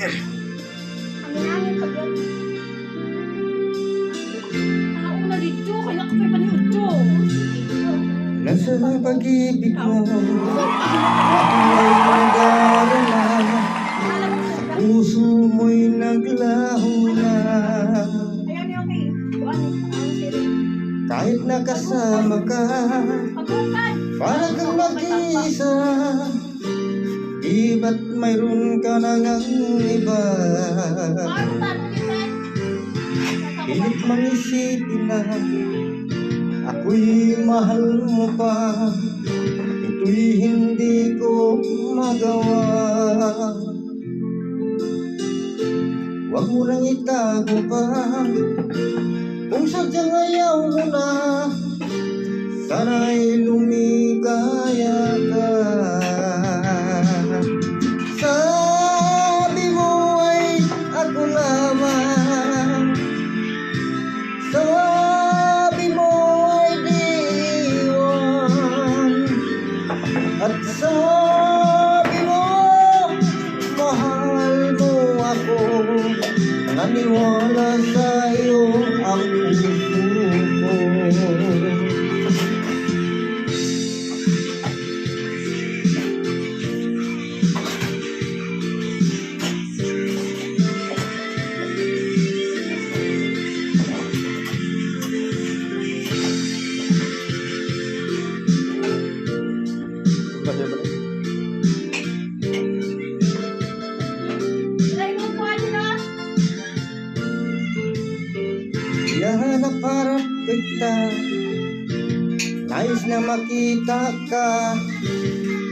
Angin-angin pag yan. Nakauna dito, kaya ka pa dito. Nasa pag-ibig mo, ako ay nag-aalala. Puso mo'y naglaho na. Ayan, okay. Buwan, Kahit nakasama ka, para kang mag-isa. Di ba't mayroon ka na ngang iba? Pilit mang isipin na ako'y mahal mo pa. Ito'y hindi ko magawa. Huwag mo nang itago pa kung sadyang ayaw mo na. Sana'y lumigaya ka. Sabi mo ay ako lamang. Sabi mo ay di iwan. At sabi mo mahal mo ako. Naniwala sa'yo ang puso ko. Hinahanap harap kita, nais na makita ka.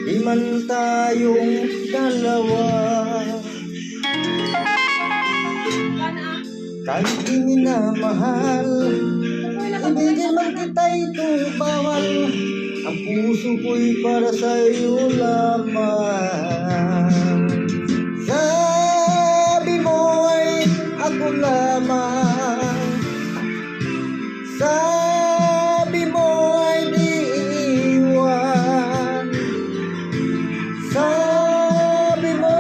Di man tayong dalawa. Kahit di minamahal, ibigin man kita'y bawal. Ang puso ko'y para sa'yo lamang. Sabi mo ay ako lamang. Sabi mo ay di iwan. Sabi mo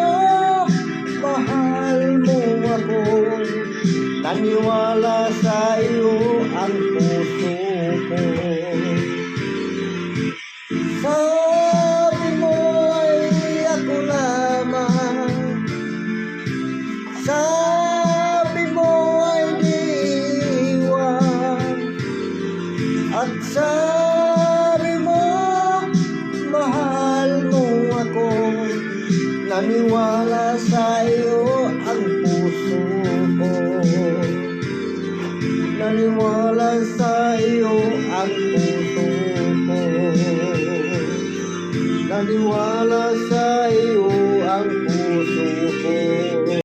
mahal mo ako. Naniwala sa'yo ang puso ko. Sabi mo ay ako lamang. Sabi mo ay di iwan. At sabi mo mahal mo ako. Naniwala sa'yo ang puso ko. Naniwala sa'yo ang puso ko. Naniwala sa'yo ang puso ko.